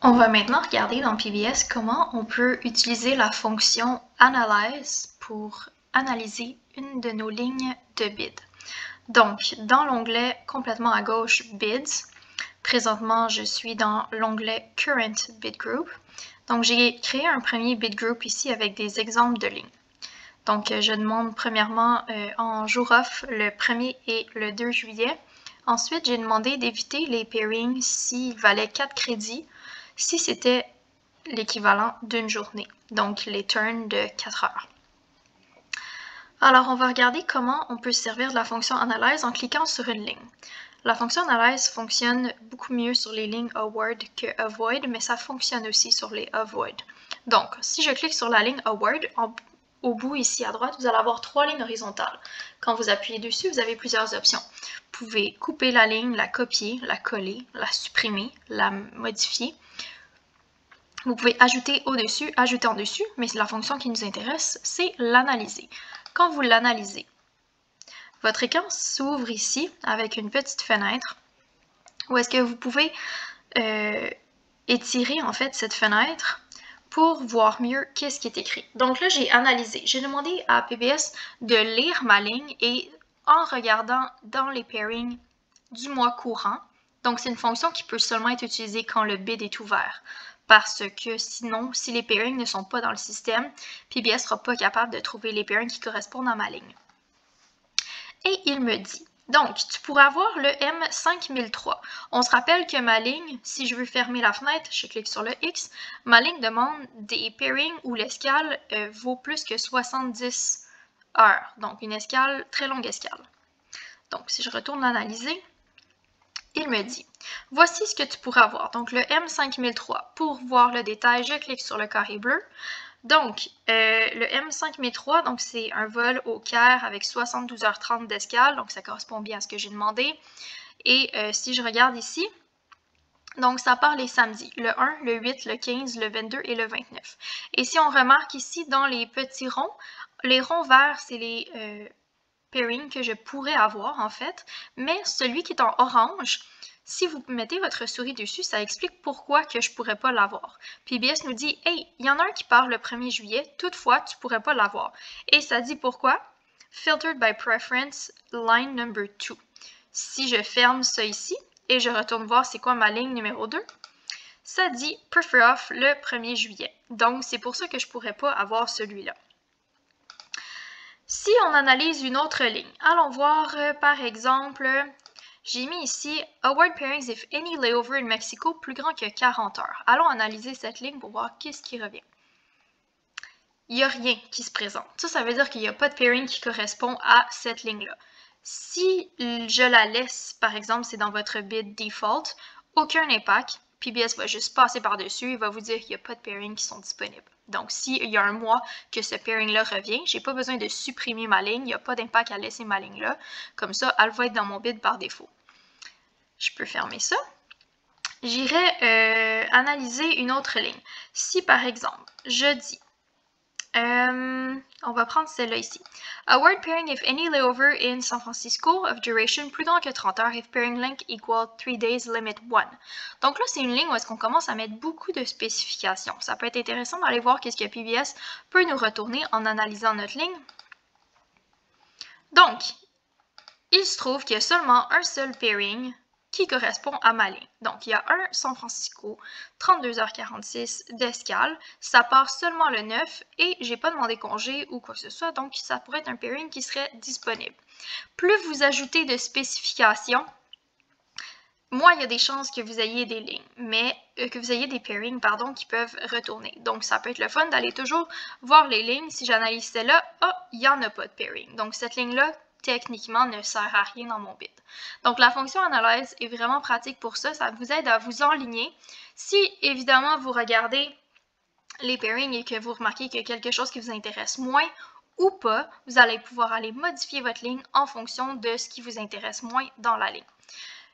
On va maintenant regarder dans PBS comment on peut utiliser la fonction Analyze pour analyser une de nos lignes de bid. Donc, dans l'onglet complètement à gauche Bids, présentement je suis dans l'onglet Current Bid Group. Donc, j'ai créé un premier bid group ici avec des exemples de lignes. Donc, je demande premièrement en jour off le 1er et le 2 juillet. Ensuite, j'ai demandé d'éviter les pairings s'ils valaient 4 crédits, si c'était l'équivalent d'une journée, donc les turns de 4 heures. Alors, on va regarder comment on peut se servir de la fonction Analyze en cliquant sur une ligne. La fonction Analyze fonctionne beaucoup mieux sur les lignes Award que Avoid, mais ça fonctionne aussi sur les Avoid. Donc, si je clique sur la ligne Award, au bout ici à droite, vous allez avoir 3 lignes horizontales. Quand vous appuyez dessus, vous avez plusieurs options. Vous pouvez couper la ligne, la copier, la coller, la supprimer, la modifier. Vous pouvez ajouter au-dessus, ajouter en dessus, mais la fonction qui nous intéresse, c'est l'analyser. Quand vous l'analysez, votre écran s'ouvre ici avec une petite fenêtre où est-ce que vous pouvez étirer en fait cette fenêtre pour voir mieux qu'est-ce qui est écrit. Donc là, j'ai analysé. J'ai demandé à PBS de lire ma ligne et en regardant dans les pairings du mois courant, donc c'est une fonction qui peut seulement être utilisée quand le bid est ouvert. Parce que sinon, si les pairings ne sont pas dans le système, PBS ne sera pas capable de trouver les pairings qui correspondent à ma ligne. Et il me dit, donc, tu pourrais avoir le M5003. On se rappelle que ma ligne, si je veux fermer la fenêtre, je clique sur le X, ma ligne demande des pairings où l'escale vaut plus que 70 heures. Donc, une escale, très longue escale. Donc, si je retourne l'analyser, il me dit, voici ce que tu pourras avoir. Donc, le M5003. Pour voir le détail, je clique sur le carré bleu. Donc, le M5003, donc c'est un vol au Caire avec 72h30 d'escale. Donc, ça correspond bien à ce que j'ai demandé. Et si je regarde ici, donc ça part les samedis, le 1, le 8, le 15, le 22 et le 29. Et si on remarque ici dans les petits ronds, les ronds verts, c'est les pairing que je pourrais avoir en fait, mais celui qui est en orange, si vous mettez votre souris dessus, ça explique pourquoi que je pourrais pas l'avoir. PBS nous dit, hey, il y en a un qui part le 1er juillet, toutefois, tu pourrais pas l'avoir. Et ça dit pourquoi? Filtered by preference, line number 2. Si je ferme ça ici, et je retourne voir c'est quoi ma ligne numéro 2, ça dit prefer off le 1er juillet. Donc, c'est pour ça que je pourrais pas avoir celui-là. Si on analyse une autre ligne, allons voir par exemple, j'ai mis ici Award pairings if any layover in Mexico plus grand que 40 heures. Allons analyser cette ligne pour voir qu'est-ce qui revient. Il n'y a rien qui se présente. Ça veut dire qu'il n'y a pas de pairing qui correspond à cette ligne-là. Si je la laisse, par exemple, c'est dans votre bid default, aucun impact. PBS va juste passer par-dessus, il va vous dire qu'il n'y a pas de pairing qui sont disponibles. Donc, s'il y a un mois que ce pairing-là revient, je n'ai pas besoin de supprimer ma ligne, il n'y a pas d'impact à laisser ma ligne-là. Comme ça, elle va être dans mon bid par défaut. Je peux fermer ça. J'irai analyser une autre ligne. Si, par exemple, je dis, on va prendre celle-là ici. Award pairing if any layover in San Francisco of duration plus long que 30 heures if pairing length equal 3 days limit 1. Donc là, c'est une ligne où est-ce qu'on commence à mettre beaucoup de spécifications. Ça peut être intéressant d'aller voir qu'est-ce que PBS peut nous retourner en analysant notre ligne. Donc, il se trouve qu'il y a seulement un seul pairing qui correspond à ma ligne. Donc, il y a un San Francisco, 32h46 d'escale. Ça part seulement le 9 et j'ai pas demandé congé ou quoi que ce soit, donc ça pourrait être un pairing qui serait disponible. Plus vous ajoutez de spécifications, moins il y a des chances que vous ayez des lignes, mais que vous ayez des pairings, pardon, qui peuvent retourner. Donc, ça peut être le fun d'aller toujours voir les lignes. Si j'analyse celle-là, il n'y en a pas de pairing. Donc, cette ligne-là, techniquement, ne sert à rien dans mon bid. Donc, la fonction Analyze est vraiment pratique pour ça. Ça vous aide à vous enligner. Si, évidemment, vous regardez les pairings et que vous remarquez qu'il y a quelque chose qui vous intéresse moins ou pas, vous allez pouvoir aller modifier votre ligne en fonction de ce qui vous intéresse moins dans la ligne.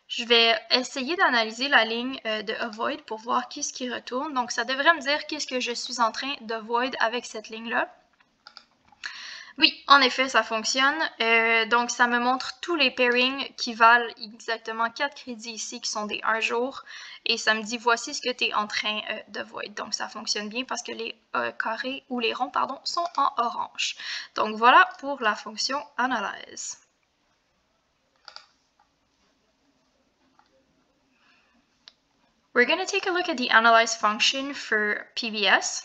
Je vais essayer d'analyser la ligne de Avoid pour voir qu'est-ce qui retourne. Donc, ça devrait me dire qu'est-ce que je suis en train d'avoid avec cette ligne-là. Oui, en effet, ça fonctionne. Donc, ça me montre tous les pairings qui valent exactement 4 crédits ici, qui sont des 1 jour. Et ça me dit, voici ce que tu es en train de void. Donc, ça fonctionne bien parce que les carrés ou les ronds, pardon, sont en orange. Donc, voilà pour la fonction Analyze. We're going to take a look at the Analyze function for PBS.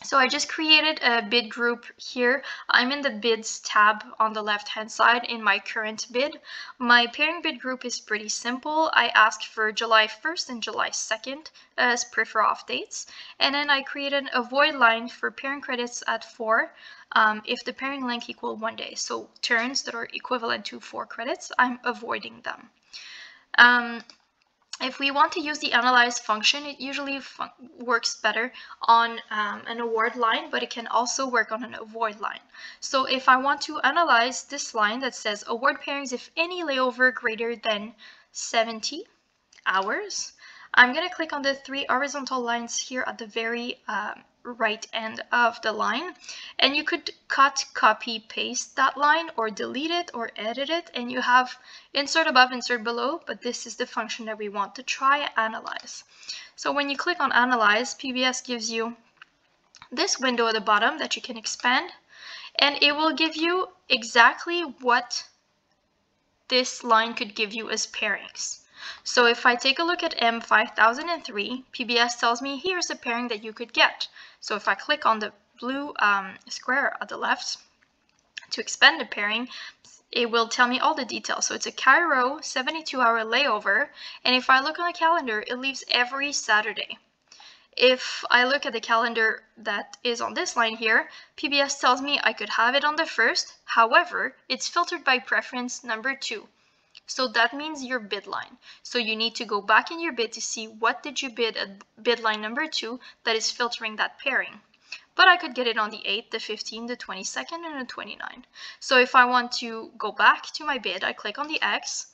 So I just created a bid group here. I'm in the bids tab on the left hand side in my current bid. My pairing bid group is pretty simple. I asked for July 1st and July 2nd as prefer off dates. And then I created a void line for pairing credits at 4 if the pairing length equal 1 day. So turns that are equivalent to 4 credits, I'm avoiding them. If we want to use the analyze function, it usually works better on an award line, but it can also work on an avoid line. So if I want to analyze this line that says award pairings if any layover greater than 70 hours, I'm going to click on the 3 horizontal lines here at the very right end of the line, and you could cut, copy, paste that line or delete it or edit it, and you have insert above, insert below, but this is the function that we want to try analyze. So when you click on analyze, PBS gives you this window at the bottom that you can expand, and it will give you exactly what this line could give you as pairings. So if I take a look at M5003, PBS tells me here's a pairing that you could get. So if I click on the blue square at the left to expand the pairing, it will tell me all the details. So it's a Cairo 72-hour layover, and if I look on the calendar, it leaves every Saturday. If I look at the calendar that is on this line here, PBS tells me I could have it on the 1st. However, it's filtered by preference number 2. So that means your bid line. So you need to go back in your bid to see what did you bid at bid line number 2 that is filtering that pairing. But I could get it on the 8th, the 15th, the 22nd, and the 29th. So if I want to go back to my bid, I click on the X.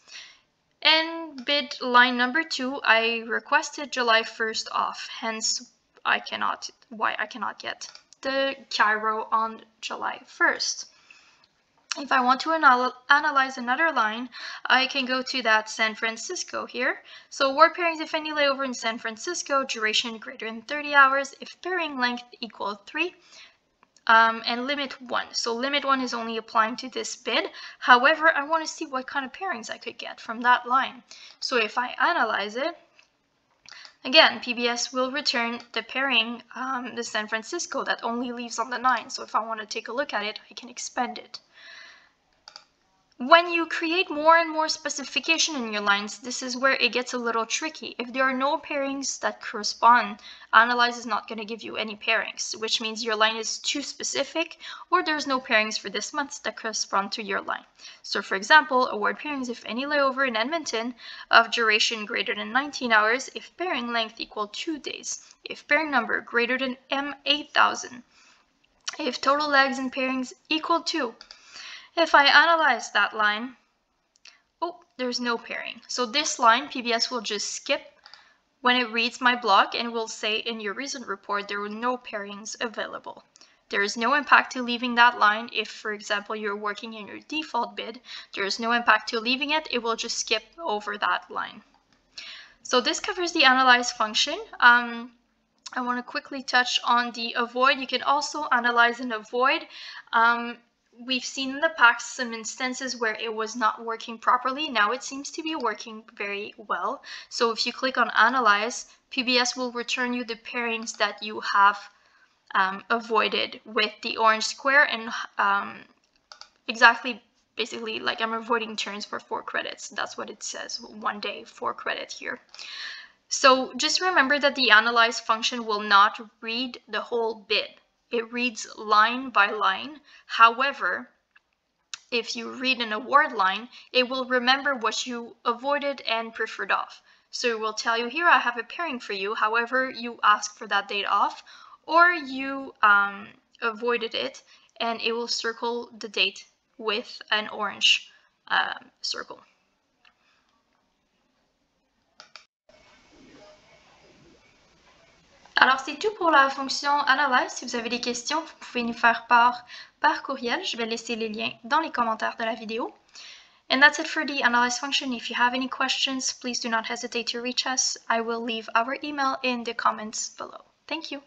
And bid line number 2, I requested July 1st off. Hence, why I cannot get the Cairo on July 1st. If I want to analyze another line, I can go to that San Francisco here. So award pairings if any layover in San Francisco, duration greater than 30 hours, if pairing length equal 3, and limit 1. So limit 1 is only applying to this bid. However, I want to see what kind of pairings I could get from that line. So if I analyze it, again, PBS will return the pairing, the San Francisco, that only leaves on the 9. So if I want to take a look at it, I can expand it. When you create more and more specification in your lines, this is where it gets a little tricky. If there are no pairings that correspond, Analyze is not going to give you any pairings, which means your line is too specific, or there's no pairings for this month that correspond to your line. So for example, award pairings if any layover in Edmonton of duration greater than 19 hours, if pairing length equal 2 days, if pairing number greater than M8000, if total legs and pairings equal 2. If I analyze that line, oh, there's no pairing. So this line, PBS will just skip when it reads my block and will say in your recent report there were no pairings available. There is no impact to leaving that line. If, for example, you're working in your default bid, there is no impact to leaving it. It will just skip over that line. So this covers the analyze function. I want to quickly touch on the avoid. You can also analyze and avoid. We've seen in the past some instances where it was not working properly. Now it seems to be working very well. So if you click on Analyze, PBS will return you the pairings that you have avoided with the orange square, and exactly, basically, like I'm avoiding turns for 4 credits. That's what it says, 1 day, 4 credit here. So just remember that the Analyze function will not read the whole bid. It reads line by line. However, if you read an award line, it will remember what you avoided and preferred off. So it will tell you, here I have a pairing for you. However, you asked for that date off, or you avoided it, and it will circle the date with an orange circle. Alors, c'est tout pour la fonction Analyze. Si vous avez des questions, vous pouvez nous faire part par courriel. Je vais laisser les liens dans les commentaires de la vidéo. And that's it for the Analyze function. If you have any questions, please do not hesitate to reach us. I will leave our email in the comments below. Thank you.